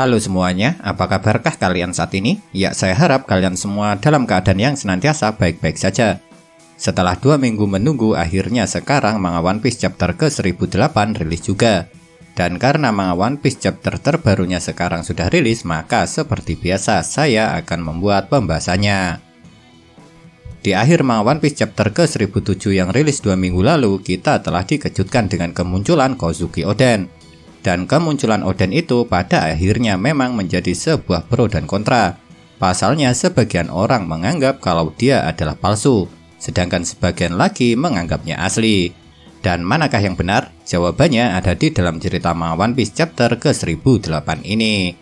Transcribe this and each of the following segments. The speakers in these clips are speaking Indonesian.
Halo semuanya, apa kabarkah kalian saat ini? Ya, saya harap kalian semua dalam keadaan yang senantiasa baik-baik saja. Setelah 2 minggu menunggu, akhirnya sekarang manga One Piece chapter ke-1008 rilis juga. Dan karena manga One Piece chapter terbarunya sekarang sudah rilis, maka seperti biasa saya akan membuat pembahasannya. Di akhir manga One Piece chapter ke-1007 yang rilis 2 minggu lalu, kita telah dikejutkan dengan kemunculan Kozuki Oden. Dan kemunculan Oden itu pada akhirnya memang menjadi sebuah pro dan kontra. Pasalnya sebagian orang menganggap kalau dia adalah palsu, sedangkan sebagian lagi menganggapnya asli. Dan manakah yang benar? Jawabannya ada di dalam cerita manga One Piece chapter ke-1008 ini.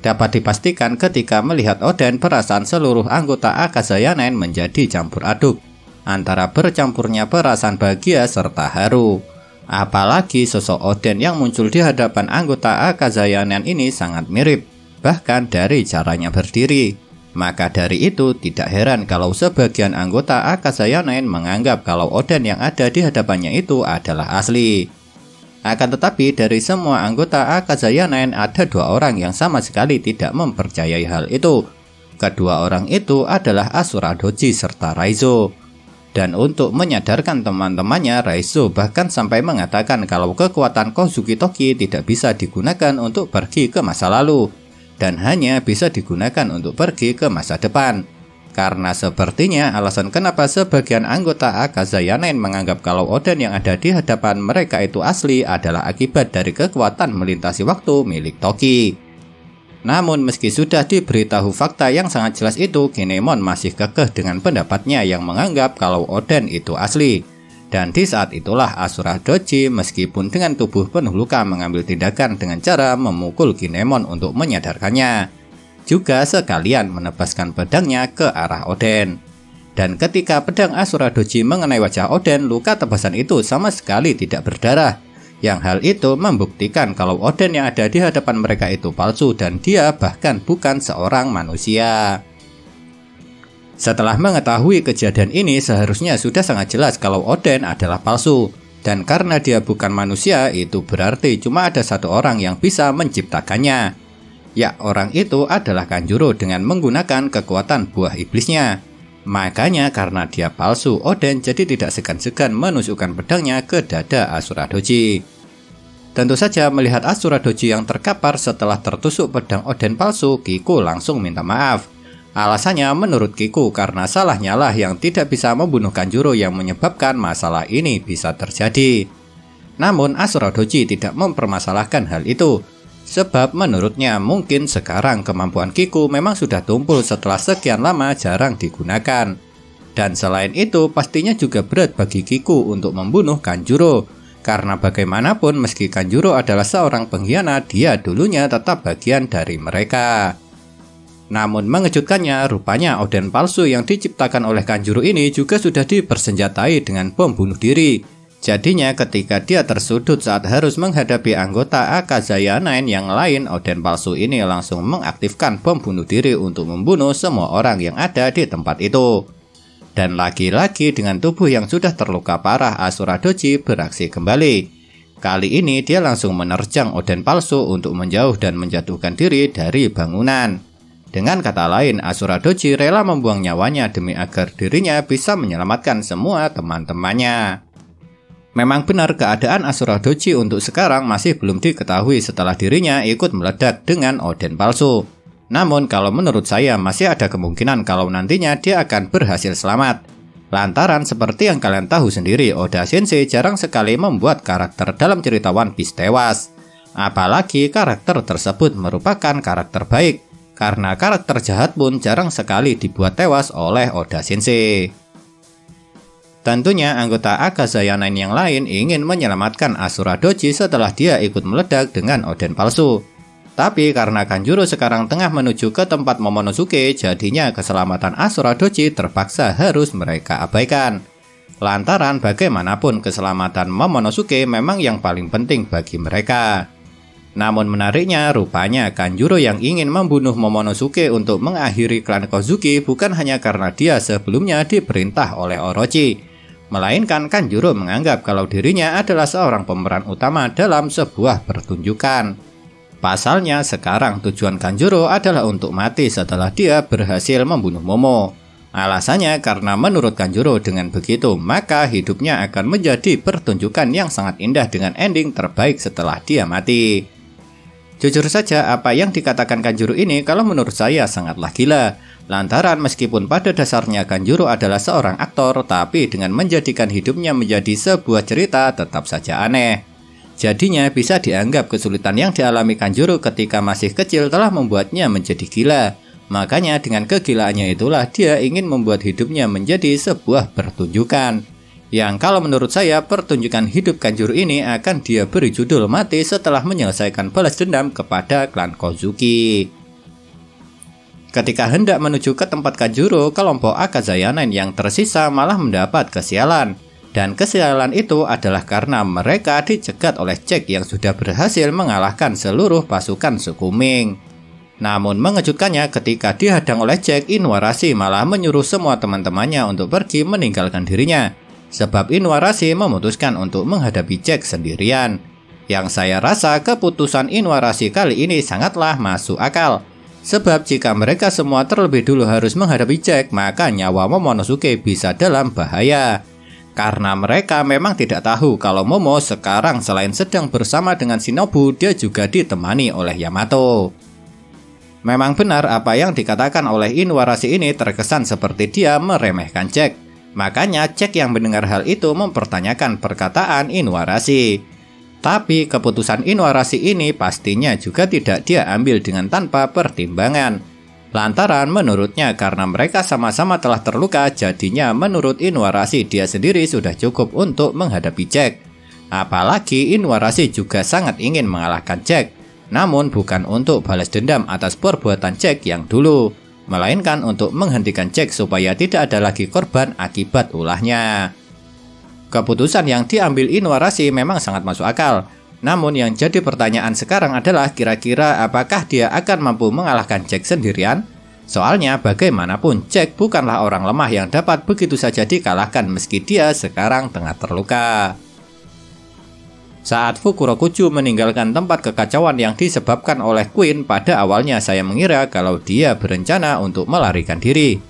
Dapat dipastikan ketika melihat Oden, perasaan seluruh anggota Akazaya Nine menjadi campur aduk antara bercampurnya perasaan bahagia serta haru. Apalagi sosok Oden yang muncul di hadapan anggota Akazaya Nine ini sangat mirip, bahkan dari caranya berdiri. Maka dari itu tidak heran kalau sebagian anggota Akazaya Nine menganggap kalau Oden yang ada di hadapannya itu adalah asli. Akan tetapi dari semua anggota Akazaya Nine ada 2 orang yang sama sekali tidak mempercayai hal itu. Kedua orang itu adalah Asura Doji serta Raizo. Dan untuk menyadarkan teman-temannya, Raizo bahkan sampai mengatakan kalau kekuatan Kozuki Toki tidak bisa digunakan untuk pergi ke masa lalu, dan hanya bisa digunakan untuk pergi ke masa depan. Karena sepertinya alasan kenapa sebagian anggota Akazaya Nine menganggap kalau Oden yang ada di hadapan mereka itu asli adalah akibat dari kekuatan melintasi waktu milik Toki. Namun meski sudah diberitahu fakta yang sangat jelas itu, Kinemon masih kekeh dengan pendapatnya yang menganggap kalau Oden itu asli. Dan di saat itulah Asura Doji meskipun dengan tubuh penuh luka mengambil tindakan dengan cara memukul Kinemon untuk menyadarkannya. Juga sekalian menebaskan pedangnya ke arah Oden. Dan ketika pedang Asura Doji mengenai wajah Oden, luka tebasan itu sama sekali tidak berdarah. Yang hal itu membuktikan kalau Oden yang ada di hadapan mereka itu palsu dan dia bahkan bukan seorang manusia. Setelah mengetahui kejadian ini, seharusnya sudah sangat jelas kalau Oden adalah palsu. Dan karena dia bukan manusia, itu berarti cuma ada 1 orang yang bisa menciptakannya. Ya, orang itu adalah Kanjuro dengan menggunakan kekuatan buah iblisnya. Makanya karena dia palsu, Oden jadi tidak segan-segan menusukkan pedangnya ke dada Asura Doji. Tentu saja melihat Asura Doji yang terkapar setelah tertusuk pedang Oden palsu, Kiku langsung minta maaf. Alasannya menurut Kiku karena salahnya lah yang tidak bisa membunuh Kanjuro yang menyebabkan masalah ini bisa terjadi. Namun Asura Doji tidak mempermasalahkan hal itu. Sebab menurutnya mungkin sekarang kemampuan Kiku memang sudah tumpul setelah sekian lama jarang digunakan. Dan selain itu pastinya juga berat bagi Kiku untuk membunuh Kanjuro. Karena bagaimanapun meski Kanjuro adalah seorang pengkhianat, dia dulunya tetap bagian dari mereka. Namun mengejutkannya, rupanya Oden palsu yang diciptakan oleh Kanjuro ini juga sudah dipersenjatai dengan bom bunuh diri. Jadinya ketika dia tersudut saat harus menghadapi anggota Akazaya Nine yang lain, Oden palsu ini langsung mengaktifkan bom bunuh diri untuk membunuh semua orang yang ada di tempat itu. Dan lagi-lagi dengan tubuh yang sudah terluka parah, Asura Doji beraksi kembali. Kali ini dia langsung menerjang Oden palsu untuk menjauh dan menjatuhkan diri dari bangunan. Dengan kata lain, Asura Doji rela membuang nyawanya demi agar dirinya bisa menyelamatkan semua teman-temannya. Memang benar keadaan Asura Doji untuk sekarang masih belum diketahui setelah dirinya ikut meledak dengan Oden palsu. Namun kalau menurut saya masih ada kemungkinan kalau nantinya dia akan berhasil selamat. Lantaran seperti yang kalian tahu sendiri, Oda Sensei jarang sekali membuat karakter dalam cerita One Piece tewas. Apalagi karakter tersebut merupakan karakter baik, karena karakter jahat pun jarang sekali dibuat tewas oleh Oda Sensei. Tentunya anggota Akazaya Nine yang lain ingin menyelamatkan Asura Doji setelah dia ikut meledak dengan Oden palsu. Tapi karena Kanjuro sekarang tengah menuju ke tempat Momonosuke, jadinya keselamatan Asura Doji terpaksa harus mereka abaikan. Lantaran bagaimanapun keselamatan Momonosuke memang yang paling penting bagi mereka. Namun menariknya, rupanya Kanjuro yang ingin membunuh Momonosuke untuk mengakhiri klan Kozuki bukan hanya karena dia sebelumnya diperintah oleh Orochi. Melainkan Kanjuro menganggap kalau dirinya adalah seorang pemeran utama dalam sebuah pertunjukan. Pasalnya sekarang tujuan Kanjuro adalah untuk mati setelah dia berhasil membunuh Momo. Alasannya karena menurut Kanjuro dengan begitu maka hidupnya akan menjadi pertunjukan yang sangat indah dengan ending terbaik setelah dia mati. Jujur saja apa yang dikatakan Kanjuro ini kalau menurut saya sangatlah gila. Lantaran meskipun pada dasarnya Kanjuro adalah seorang aktor, tapi dengan menjadikan hidupnya menjadi sebuah cerita tetap saja aneh. Jadinya bisa dianggap kesulitan yang dialami Kanjuro ketika masih kecil telah membuatnya menjadi gila. Makanya dengan kegilaannya itulah dia ingin membuat hidupnya menjadi sebuah pertunjukan. Yang kalau menurut saya pertunjukan hidup Kanjuro ini akan dia beri judul mati setelah menyelesaikan balas dendam kepada klan Kozuki. Ketika hendak menuju ke tempat Kanjuro, kelompok Akazaya Nine yang tersisa malah mendapat kesialan. Dan kesialan itu adalah karena mereka dicegat oleh Jack yang sudah berhasil mengalahkan seluruh pasukan suku Ming. Namun mengejutkannya ketika dihadang oleh Jack, Inuarashi malah menyuruh semua teman-temannya untuk pergi meninggalkan dirinya. Sebab Inuarashi memutuskan untuk menghadapi Jack sendirian. Yang saya rasa keputusan Inuarashi kali ini sangatlah masuk akal. Sebab jika mereka semua terlebih dulu harus menghadapi Jack, maka nyawa Momonosuke bisa dalam bahaya. Karena mereka memang tidak tahu kalau Momo sekarang selain sedang bersama dengan Shinobu, dia juga ditemani oleh Yamato. Memang benar apa yang dikatakan oleh Inuarashi ini terkesan seperti dia meremehkan Jack. Makanya Jack yang mendengar hal itu mempertanyakan perkataan Inuarashi. Tapi keputusan Inuarashi ini pastinya juga tidak dia ambil dengan tanpa pertimbangan. Lantaran menurutnya karena mereka sama-sama telah terluka, jadinya menurut Inuarashi dia sendiri sudah cukup untuk menghadapi Jack. Apalagi Inuarashi juga sangat ingin mengalahkan Jack, namun bukan untuk balas dendam atas perbuatan Jack yang dulu, melainkan untuk menghentikan Jack supaya tidak ada lagi korban akibat ulahnya. Keputusan yang diambil Inuarashi memang sangat masuk akal. Namun yang jadi pertanyaan sekarang adalah kira-kira apakah dia akan mampu mengalahkan Jack sendirian? Soalnya bagaimanapun Jack bukanlah orang lemah yang dapat begitu saja dikalahkan meski dia sekarang tengah terluka. Saat Fukurokuju meninggalkan tempat kekacauan yang disebabkan oleh Queen, pada awalnya saya mengira kalau dia berencana untuk melarikan diri.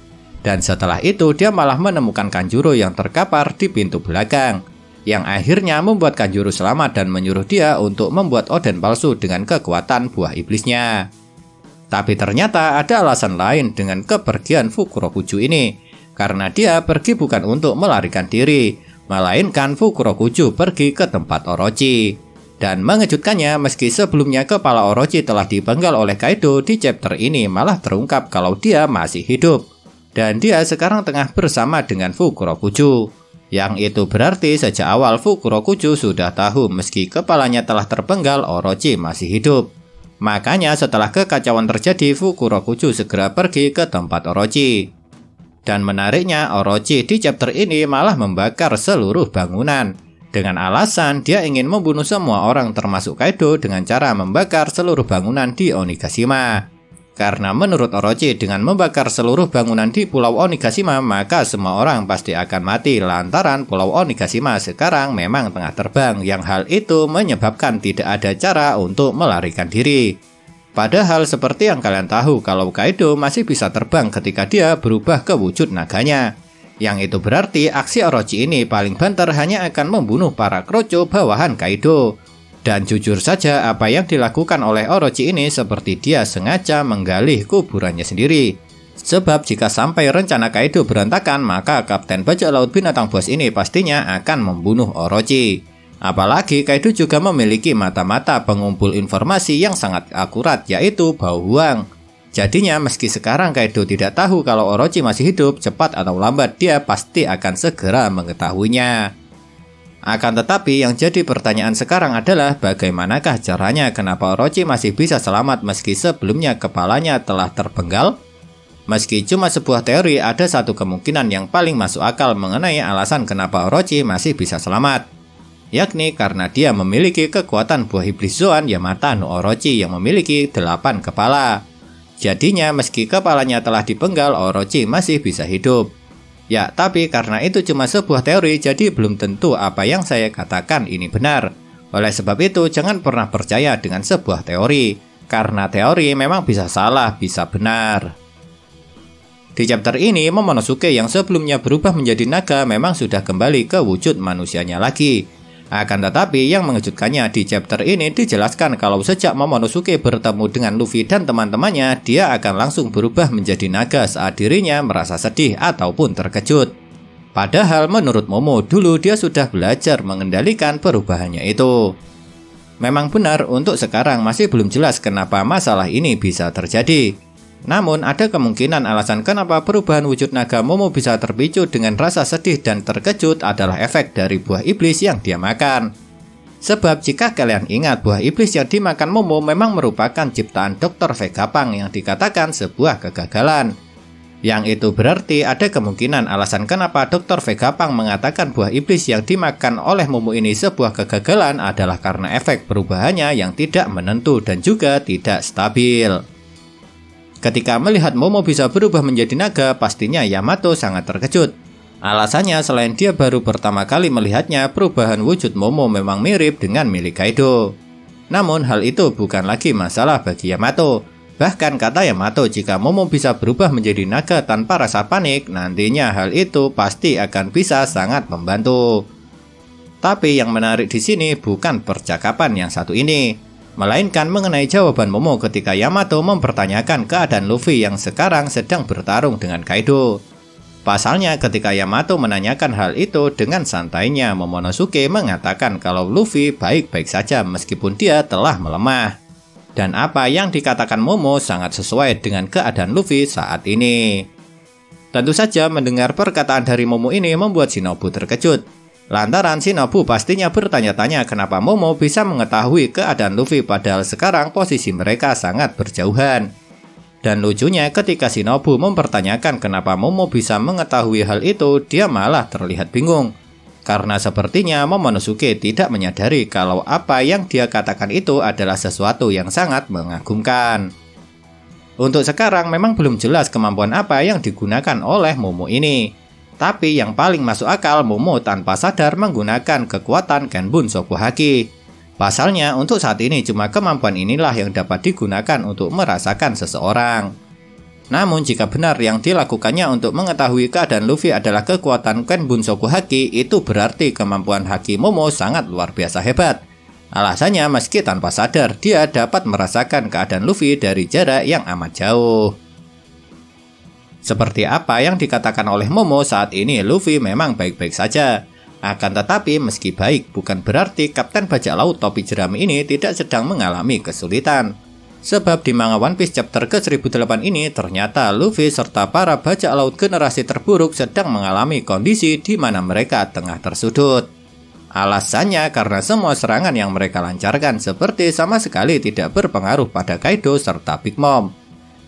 Dan setelah itu dia malah menemukan Kanjuro yang terkapar di pintu belakang, yang akhirnya membuat Kanjuro selamat dan menyuruh dia untuk membuat oden palsu dengan kekuatan buah iblisnya. Tapi ternyata ada alasan lain dengan kepergian Fukurokuju ini, karena dia pergi bukan untuk melarikan diri, melainkan Fukurokuju pergi ke tempat Orochi. Dan mengejutkannya, meski sebelumnya kepala Orochi telah dipenggal oleh Kaido, di chapter ini malah terungkap kalau dia masih hidup. Dan dia sekarang tengah bersama dengan Fukurokuju. Yang itu berarti sejak awal Fukurokuju sudah tahu meski kepalanya telah terpenggal, Orochi masih hidup. Makanya setelah kekacauan terjadi, Fukurokuju segera pergi ke tempat Orochi. Dan menariknya, Orochi di chapter ini malah membakar seluruh bangunan. Dengan alasan dia ingin membunuh semua orang termasuk Kaido dengan cara membakar seluruh bangunan di Onigashima. Karena menurut Orochi dengan membakar seluruh bangunan di Pulau Onigashima maka semua orang pasti akan mati lantaran Pulau Onigashima sekarang memang tengah terbang, yang hal itu menyebabkan tidak ada cara untuk melarikan diri. Padahal seperti yang kalian tahu kalau Kaido masih bisa terbang ketika dia berubah ke wujud naganya. Yang itu berarti aksi Orochi ini paling banter hanya akan membunuh para kroco bawahan Kaido. Dan jujur saja apa yang dilakukan oleh Orochi ini seperti dia sengaja menggali kuburannya sendiri. Sebab jika sampai rencana Kaido berantakan maka Kapten Bajak Laut Binatang Buas ini pastinya akan membunuh Orochi. Apalagi Kaido juga memiliki mata-mata pengumpul informasi yang sangat akurat, yaitu bau huang. Jadinya meski sekarang Kaido tidak tahu kalau Orochi masih hidup, cepat atau lambat dia pasti akan segera mengetahuinya. Akan tetapi yang jadi pertanyaan sekarang adalah bagaimanakah caranya kenapa Orochi masih bisa selamat meski sebelumnya kepalanya telah terpenggal? Meski cuma sebuah teori, ada satu kemungkinan yang paling masuk akal mengenai alasan kenapa Orochi masih bisa selamat, yakni karena dia memiliki kekuatan buah iblis Zoan Yamata no Orochi yang memiliki 8 kepala. Jadinya meski kepalanya telah dipenggal, Orochi masih bisa hidup. Ya, tapi karena itu cuma sebuah teori, jadi belum tentu apa yang saya katakan ini benar. Oleh sebab itu, jangan pernah percaya dengan sebuah teori, karena teori memang bisa salah, bisa benar. Di chapter ini, Momonosuke yang sebelumnya berubah menjadi naga memang sudah kembali ke wujud manusianya lagi. Akan tetapi yang mengejutkannya di chapter ini dijelaskan kalau sejak Momonosuke bertemu dengan Luffy dan teman-temannya, dia akan langsung berubah menjadi naga saat dirinya merasa sedih ataupun terkejut. Padahal menurut Momo dulu dia sudah belajar mengendalikan perubahannya itu. Memang benar untuk sekarang masih belum jelas kenapa masalah ini bisa terjadi. Namun ada kemungkinan alasan kenapa perubahan wujud naga Momo bisa terpicu dengan rasa sedih dan terkejut adalah efek dari buah iblis yang dia makan. Sebab jika kalian ingat, buah iblis yang dimakan Momo memang merupakan ciptaan Dr. Vegapunk yang dikatakan sebuah kegagalan. Yang itu berarti ada kemungkinan alasan kenapa Dr. Vegapunk mengatakan buah iblis yang dimakan oleh Momo ini sebuah kegagalan adalah karena efek perubahannya yang tidak menentu dan juga tidak stabil. Ketika melihat Momo bisa berubah menjadi naga, pastinya Yamato sangat terkejut. Alasannya selain dia baru pertama kali melihatnya, perubahan wujud Momo memang mirip dengan milik Kaido. Namun hal itu bukan lagi masalah bagi Yamato. Bahkan kata Yamato, jika Momo bisa berubah menjadi naga tanpa rasa panik, nantinya hal itu pasti akan bisa sangat membantu. Tapi yang menarik di sini bukan percakapan yang satu ini, melainkan mengenai jawaban Momo ketika Yamato mempertanyakan keadaan Luffy yang sekarang sedang bertarung dengan Kaido. Pasalnya ketika Yamato menanyakan hal itu, dengan santainya Momonosuke mengatakan kalau Luffy baik-baik saja meskipun dia telah melemah. Dan apa yang dikatakan Momo sangat sesuai dengan keadaan Luffy saat ini. Tentu saja mendengar perkataan dari Momo ini membuat Shinobu terkejut. Lantaran Shinobu pastinya bertanya-tanya kenapa Momo bisa mengetahui keadaan Luffy padahal sekarang posisi mereka sangat berjauhan. Dan lucunya ketika Shinobu mempertanyakan kenapa Momo bisa mengetahui hal itu, dia malah terlihat bingung. Karena sepertinya Momonosuke tidak menyadari kalau apa yang dia katakan itu adalah sesuatu yang sangat mengagumkan. Untuk sekarang memang belum jelas kemampuan apa yang digunakan oleh Momo ini. Tapi yang paling masuk akal, Momo tanpa sadar menggunakan kekuatan Kenbun Shokuhaki. Pasalnya untuk saat ini cuma kemampuan inilah yang dapat digunakan untuk merasakan seseorang. Namun jika benar yang dilakukannya untuk mengetahui keadaan Luffy adalah kekuatan Kenbun Shokuhaki, itu berarti kemampuan haki Momo sangat luar biasa hebat. Alasannya meski tanpa sadar dia dapat merasakan keadaan Luffy dari jarak yang amat jauh. Seperti apa yang dikatakan oleh Momo saat ini, Luffy memang baik-baik saja. Akan tetapi meski baik bukan berarti Kapten Bajak Laut Topi Jerami ini tidak sedang mengalami kesulitan. Sebab di manga One Piece chapter ke-1008 ini ternyata Luffy serta para bajak laut generasi terburuk sedang mengalami kondisi di mana mereka tengah tersudut. Alasannya karena semua serangan yang mereka lancarkan seperti sama sekali tidak berpengaruh pada Kaido serta Big Mom.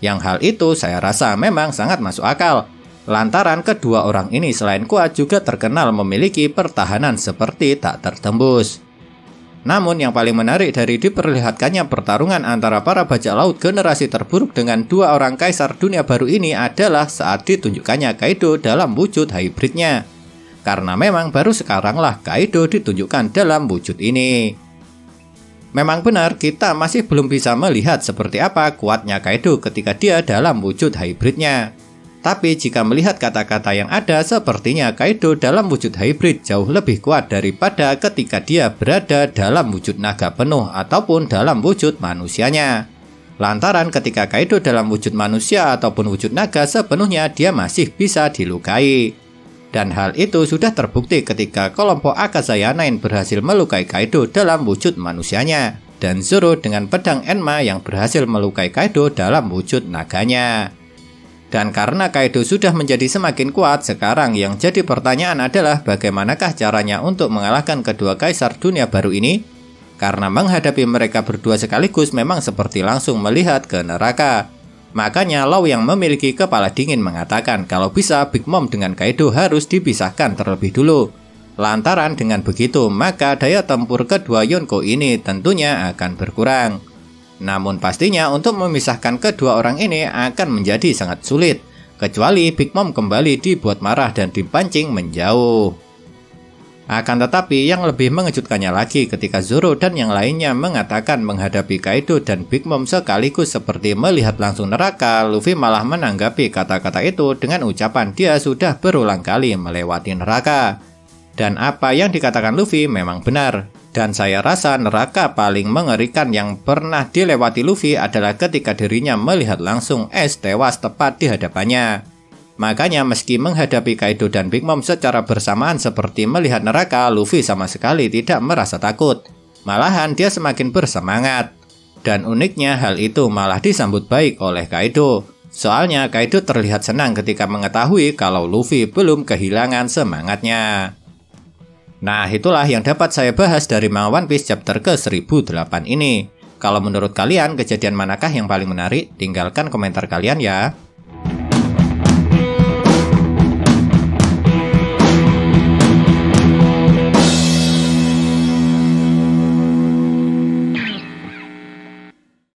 Yang hal itu saya rasa memang sangat masuk akal. Lantaran kedua orang ini selain kuat juga terkenal memiliki pertahanan seperti tak tertembus. Namun yang paling menarik dari diperlihatkannya pertarungan antara para bajak laut generasi terburuk dengan dua orang kaisar dunia baru ini adalah saat ditunjukkannya Kaido dalam wujud hybridnya. Karena memang baru sekaranglah Kaido ditunjukkan dalam wujud ini. Memang benar kita masih belum bisa melihat seperti apa kuatnya Kaido ketika dia dalam wujud hybridnya. Tapi jika melihat kata-kata yang ada, sepertinya Kaido dalam wujud hybrid jauh lebih kuat daripada ketika dia berada dalam wujud naga penuh ataupun dalam wujud manusianya. Lantaran ketika Kaido dalam wujud manusia ataupun wujud naga sepenuhnya dia masih bisa dilukai. Dan hal itu sudah terbukti ketika kelompok Akazaya Nine berhasil melukai Kaido dalam wujud manusianya. Dan Zoro dengan pedang Enma yang berhasil melukai Kaido dalam wujud naganya. Dan karena Kaido sudah menjadi semakin kuat, sekarang yang jadi pertanyaan adalah bagaimanakah caranya untuk mengalahkan kedua kaisar dunia baru ini? Karena menghadapi mereka berdua sekaligus memang seperti langsung melihat ke neraka. Makanya Law yang memiliki kepala dingin mengatakan kalau bisa Big Mom dengan Kaido harus dipisahkan terlebih dulu. Lantaran dengan begitu maka daya tempur kedua Yonko ini tentunya akan berkurang. Namun pastinya untuk memisahkan kedua orang ini akan menjadi sangat sulit, kecuali Big Mom kembali dibuat marah dan dipancing menjauh. Akan tetapi yang lebih mengejutkannya lagi ketika Zoro dan yang lainnya mengatakan menghadapi Kaido dan Big Mom sekaligus seperti melihat langsung neraka, Luffy malah menanggapi kata-kata itu dengan ucapan dia sudah berulang kali melewati neraka. Dan apa yang dikatakan Luffy memang benar. Dan saya rasa neraka paling mengerikan yang pernah dilewati Luffy adalah ketika dirinya melihat langsung Ace tewas tepat di hadapannya. Makanya meski menghadapi Kaido dan Big Mom secara bersamaan seperti melihat neraka, Luffy sama sekali tidak merasa takut. Malahan dia semakin bersemangat. Dan uniknya hal itu malah disambut baik oleh Kaido. Soalnya Kaido terlihat senang ketika mengetahui kalau Luffy belum kehilangan semangatnya. Nah, itulah yang dapat saya bahas dari manga One Piece chapter ke-1008 ini. Kalau menurut kalian kejadian manakah yang paling menarik? Tinggalkan komentar kalian ya.